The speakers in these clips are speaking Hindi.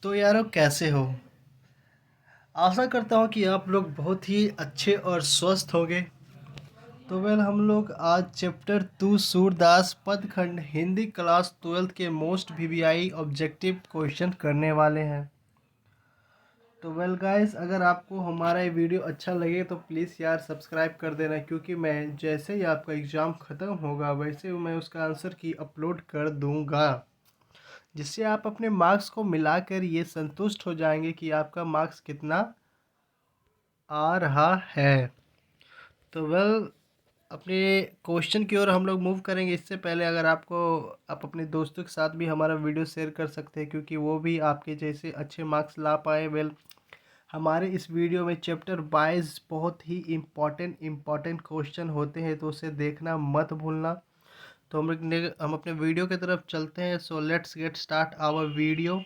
तो यारो कैसे हो। आशा करता हूँ कि आप लोग बहुत ही अच्छे और स्वस्थ होंगे। तो हम लोग आज चैप्टर 2 सूरदास पदखंड हिंदी क्लास 12th के मोस्ट वीवीआई ऑब्जेक्टिव क्वेश्चन करने वाले हैं। तो गाइस, अगर आपको हमारा ये वीडियो अच्छा लगे तो प्लीज़ यार सब्सक्राइब कर देना, क्योंकि मैं जैसे ही आपका एग्ज़ाम ख़त्म होगा वैसे मैं उसका आंसर की अपलोड कर दूँगा, जिससे आप अपने मार्क्स को मिलाकर ये संतुष्ट हो जाएंगे कि आपका मार्क्स कितना आ रहा है। तो अपने क्वेश्चन की ओर हम लोग मूव करेंगे। इससे पहले अगर आप अपने दोस्तों के साथ भी हमारा वीडियो शेयर कर सकते हैं, क्योंकि वो भी आपके जैसे अच्छे मार्क्स ला पाए। हमारे इस वीडियो में चैप्टर वाइज बहुत ही इम्पॉर्टेंट क्वेश्चन होते हैं, तो उसे देखना मत भूलना। तो हम अपने वीडियो की तरफ चलते हैं। So let's get start our video.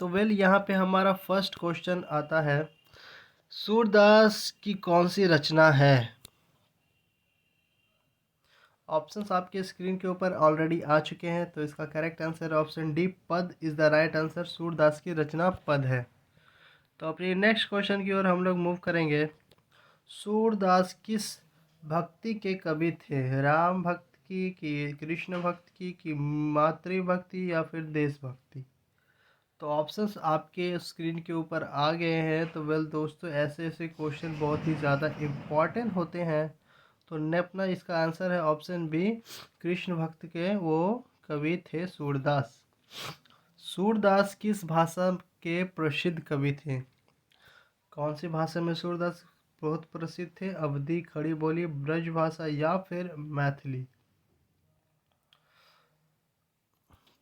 तो यहाँ पे हमारा फर्स्ट क्वेश्चन आता है, सूरदास की कौन सी रचना है। ऑप्शंस आपके स्क्रीन के ऊपर ऑलरेडी आ चुके हैं। तो इसका करेक्ट आंसर ऑप्शन डी, पद is the right answer. Surdas की रचना पद है। तो अपनी नेक्स्ट क्वेश्चन की ओर हम लोग मूव करेंगे। सूरदास किस भक्ति के कवि थे, राम भक्त की, कि कृष्ण भक्त की, कि मातृभक्ति, या फिर देशभक्ति। तो ऑप्शंस आपके स्क्रीन के ऊपर आ गए हैं। तो दोस्तों, ऐसे ऐसे क्वेश्चन बहुत ही ज़्यादा इम्पॉर्टेंट होते हैं। तो ने अपना इसका आंसर है ऑप्शन बी, कृष्ण भक्त के वो कवि थे सूरदास। सूरदास किस भाषा के प्रसिद्ध कवि थे। कौन सी भाषा में सूरदास बहुत प्रसिद्ध थे, अवधी, खड़ी बोली, ब्रज भाषा, या फिर मैथिली।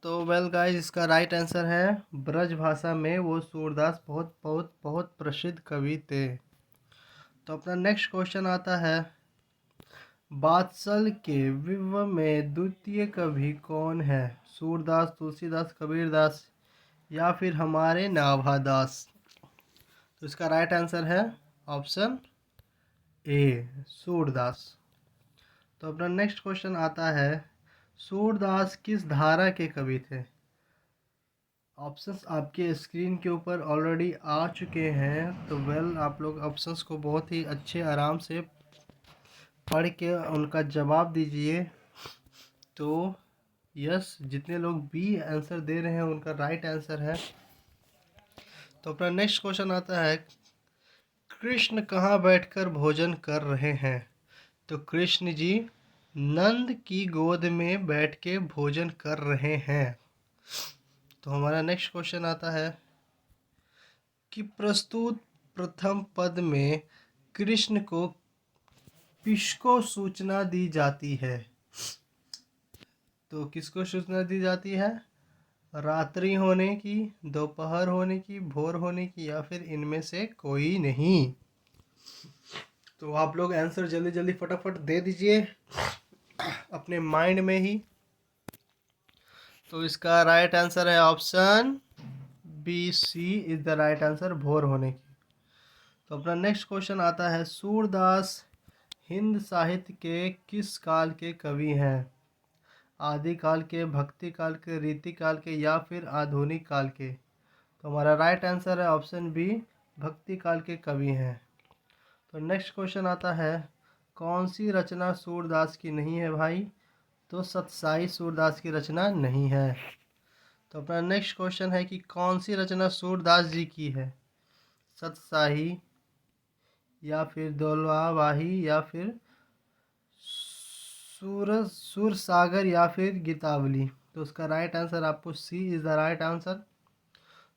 तो गाइस, इसका राइट आंसर है ब्रज भाषा में वो सूरदास बहुत बहुत बहुत प्रसिद्ध कवि थे। तो अपना नेक्स्ट क्वेश्चन आता है, बात्सल के विश्व में द्वितीय कवि कौन है। सूरदास, तुलसीदास, कबीरदास, या फिर हमारे नाभादास। तो इसका राइट आंसर है ऑप्शन ए, सूरदास। तो अपना नेक्स्ट क्वेश्चन आता है, सूरदास किस धारा के कवि थे। ऑप्शंस आपके स्क्रीन के ऊपर ऑलरेडी आ चुके हैं। तो आप लोग ऑप्शंस को बहुत ही अच्छे आराम से पढ़ के उनका जवाब दीजिए। तो यस, जितने लोग बी आंसर दे रहे हैं उनका राइट आंसर है। तो अपना नेक्स्ट क्वेश्चन आता है, कृष्ण कहाँ बैठकर भोजन कर रहे हैं। तो कृष्ण जी नंद की गोद में बैठ के भोजन कर रहे हैं। तो हमारा नेक्स्ट क्वेश्चन आता है कि प्रस्तुत प्रथम पद में कृष्ण को किसको सूचना दी जाती है। तो किसको सूचना दी जाती है, रात्रि होने की, दोपहर होने की, भोर होने की, या फिर इनमें से कोई नहीं। तो आप लोग आंसर जल्दी जल्दी फटाफट दे दीजिए अपने माइंड में ही। तो इसका राइट आंसर है option B, C is the right answer, भोर होने की। तो अपना नेक्स्ट क्वेश्चन आता है, सूरदास हिंद साहित्य के किस काल के कवि हैं। आदि काल के, भक्ति काल के, रीति काल के, या फिर आधुनिक काल के। तो हमारा राइट आंसर है ऑप्शन बी, भक्ति काल के कवि हैं। तो नेक्स्ट क्वेश्चन आता है, कौन सी रचना सूरदास की नहीं है भाई। तो सतसाई सूरदास की रचना नहीं है। तो अपना नेक्स्ट क्वेश्चन है कि कौन सी रचना सूरदास जी की है, सतसाही, या फिर दोलवाही, या फिर सुर सागर, या फिर गीतावली। तो उसका राइट आंसर आपको सी इज द राइट आंसर।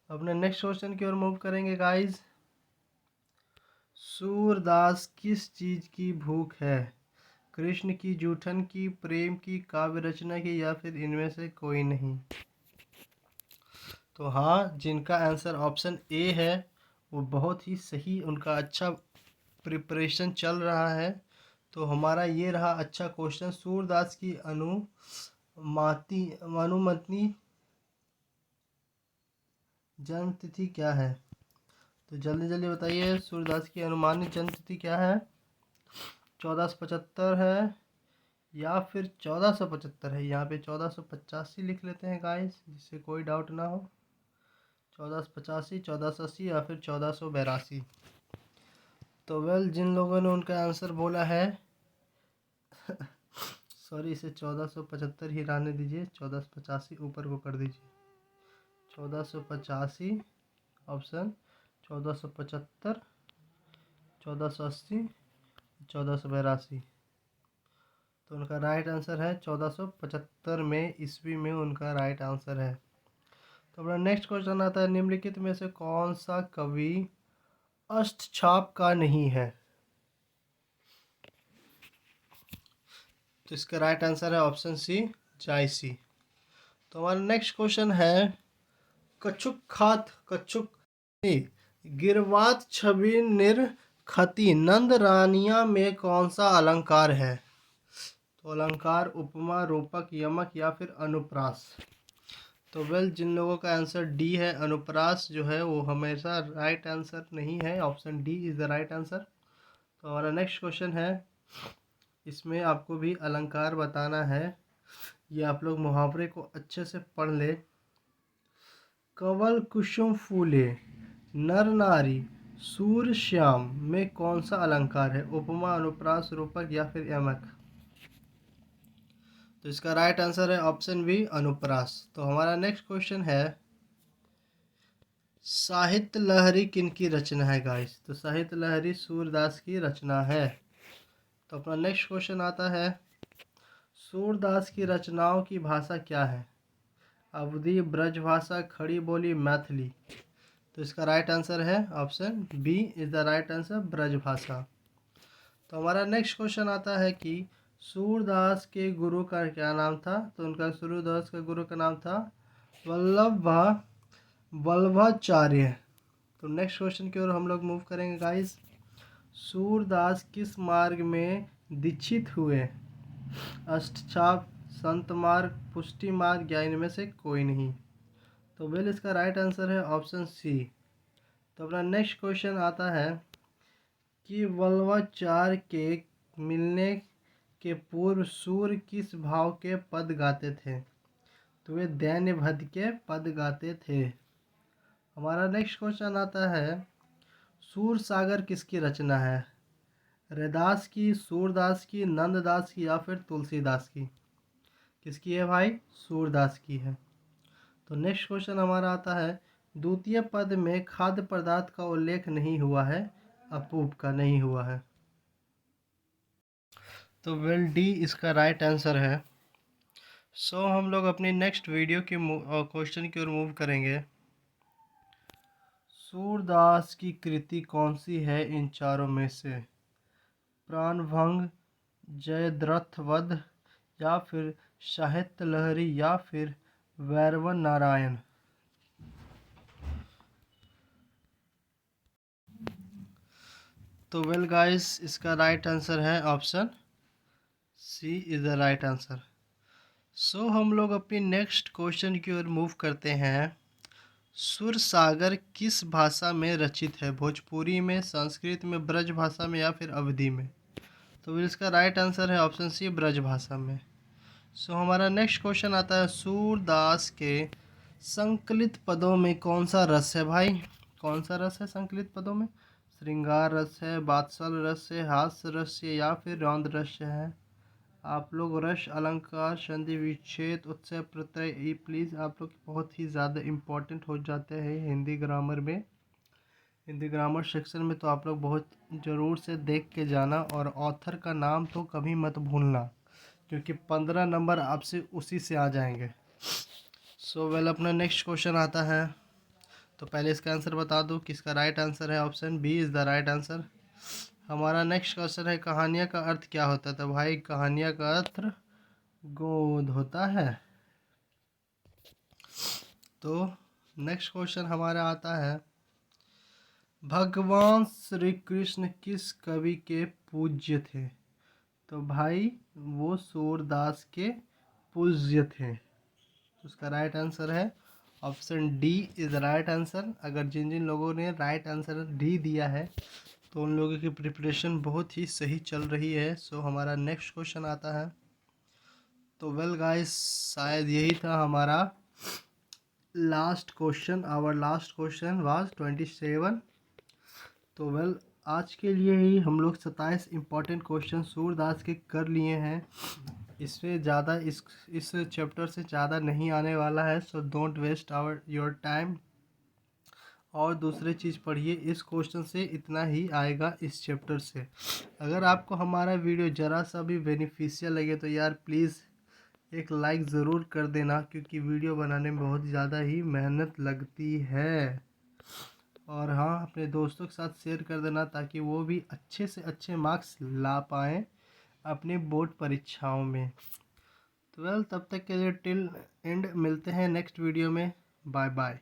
अपने नेक्स्ट क्वेश्चन की ओर मूव करेंगे गाइस। सूरदास किस चीज की भूख है, कृष्ण की, जूठन की, प्रेम की, काव्य रचना की, या फिर इनमें से कोई नहीं। तो हाँ, जिनका आंसर ऑप्शन ए है वो बहुत ही सही, उनका अच्छा प्रिपरेशन चल रहा है। तो हमारा ये रहा अच्छा क्वेश्चन, सूरदास की अनुमति जन्म तिथि क्या है। तो जल्दी जल्दी बताइए, सूरदास की अनुमानित जन्म तिथि क्या है। 1475 है, या फिर 1475 है। यहाँ पे 1485 लिख लेते हैं गाइस, जिससे कोई डाउट ना हो। 1485, 1480 या फिर 1482। तो वेल, जिन लोगों ने उनका आंसर बोला है सॉरी, इसे 1475 ही रहने दीजिए, 1485 ऊपर को कर दीजिए। 1485 ऑप्शन, 1475, 1480, 1482। तो उनका राइट आंसर है 1475 में ईस्वी में उनका राइट आंसर है। तो अपना नेक्स्ट क्वेश्चन आता है, निम्नलिखित में से कौन सा कवि अष्टछाप का नहीं है? तो इसका राइट आंसर है ऑप्शन सी, जायसी। तो हमारा नेक्स्ट क्वेश्चन है, कच्छुक गिरवात छवि निर्खति नंद रानिया में कौन सा अलंकार है? तो अलंकार उपमा, रूपक, यमक या फिर अनुप्रास। तो वेल, जिन लोगों का आंसर डी है, अनुप्रास जो है वो हमेशा राइट आंसर नहीं है। Option D is the right answer. तो हमारा नेक्स्ट क्वेश्चन है, इसमें आपको भी अलंकार बताना है। ये आप लोग मुहावरे को अच्छे से पढ़ ले। कवल कुसुम फूले नर नारी सूर श्याम में कौन सा अलंकार है? उपमा, अनुप्रास, रूपक या फिर यमक। तो इसका राइट आंसर है ऑप्शन बी, अनुप्रास। तो हमारा नेक्स्ट क्वेश्चन है, साहित्य लहरी किनकी रचना है गाइस? तो साहित्य लहरी सूरदास की रचना है। तो अपना नेक्स्ट क्वेश्चन आता है, सूरदास की रचनाओं की भाषा क्या है? अवधी, ब्रजभाषा, खड़ी बोली, मैथिली। तो इसका राइट आंसर है option B is the right answer, Brajbhasha. तो हमारा नेक्स्ट क्वेश्चन आता है कि सूरदास के गुरु का क्या नाम था? तो उनका सूरदास का गुरु का नाम था वल्लभाचार्य। तो नेक्स्ट क्वेश्चन की ओर हम लोग मूव करेंगे गाइस। सूरदास किस मार्ग में दीक्षित हुए? अष्टछाप, संत मार्ग, पुष्टि मार्ग या इनमें से कोई नहीं। तो वेल, इसका राइट आंसर है ऑप्शन सी। तो अपना नेक्स्ट क्वेश्चन आता है कि वल्लभाचार्य के मिलने के पूर्व सूर किस भाव के पद गाते थे? तो वे दैन्य भद के पद गाते थे। हमारा नेक्स्ट क्वेश्चन आता है, सूर सागर किसकी रचना है? रैदास की, सूरदास की, नंददास की या फिर तुलसीदास की? किसकी है भाई? सूरदास की है। तो नेक्स्ट क्वेश्चन हमारा आता है, द्वितीय पद में खाद्य पदार्थ का उल्लेख नहीं हुआ है, अपूप का नहीं हुआ है। तो वेल, डी इसका राइट आंसर है। सो हम लोग अपनी नेक्स्ट वीडियो की क्वेश्चन की ओर मूव करेंगे। सूरदास की कृति कौन सी है इन चारों में से? प्राणभंग, जयद्रथ वध या फिर साहित्य लहरी या फिर वैरव नारायण। तो वेल गाइस, इसका राइट आंसर है option C is the right answer. So हम लोग अपनी नेक्स्ट क्वेश्चन की ओर मूव करते हैं। सुर सागर किस भाषा में रचित है? भोजपुरी में, संस्कृत में, ब्रज भाषा में या फिर अवधी में? तो इसका राइट आंसर है ऑप्शन सी, ब्रज भाषा में। सो हमारा नेक्स्ट क्वेश्चन आता है, सूरदास के संकलित पदों में कौन सा रस है भाई? कौन सा रस है संकलित पदों में? श्रृंगार रस है, बात्सल रस है, हास्य रस है या फिर रौद्र रस है? आप लोग रस, अलंकार, संधि विच्छेद, उत्सव, प्रत्यय, प्लीज़ आप लोग बहुत ही ज़्यादा इम्पोर्टेंट हो जाते हैं हिंदी ग्रामर में। हिंदी ग्रामर सेक्शन में तो आप लोग बहुत ज़रूर से देख के जाना, और ऑथर का नाम तो कभी मत भूलना, क्योंकि 15 नंबर आपसे उसी से आ जाएंगे। सो वेल, अपना नेक्स्ट क्वेश्चन आता है। तो पहले इसका आंसर बता दूं कि इसका राइट आंसर है option B is the right answer. हमारा नेक्स्ट क्वेश्चन है, कहानियाँ का अर्थ क्या होता है? तो भाई, कहानियाँ का अर्थ गोद होता है। तो नेक्स्ट क्वेश्चन हमारा आता है, भगवान श्री कृष्ण किस कवि के पूज्य थे? तो भाई, वो सूरदास के पूज्य थे। उसका राइट आंसर है option D is right answer. अगर जिन जिन लोगों ने राइट आंसर डी दिया है, तो उन लोगों की प्रिपरेशन बहुत ही सही चल रही है। सो हमारा नेक्स्ट क्वेश्चन आता है, तो वेल गाइस, शायद यही था हमारा last question. Our last question was 27। तो वेल, आज के लिए ही हम लोग 27 इम्पॉर्टेंट क्वेश्चन सूरदास के कर लिए हैं। इससे ज़्यादा इस चैप्टर से ज़्यादा नहीं आने वाला है, so don't waste your time. और दूसरी चीज़ पढ़िए, इस क्वेश्चन से इतना ही आएगा इस चैप्टर से। अगर आपको हमारा वीडियो ज़रा सा भी बेनिफिशियल लगे तो यार प्लीज़ एक लाइक ज़रूर कर देना, क्योंकि वीडियो बनाने में बहुत ज़्यादा ही मेहनत लगती है। और हाँ, अपने दोस्तों के साथ शेयर कर देना ताकि वो भी अच्छे से अच्छे मार्क्स ला पाएँ अपने बोर्ड परीक्षाओं में। तो वेल, तब तक के लिए टिल एंड मिलते हैं नेक्स्ट वीडियो में। Bye bye.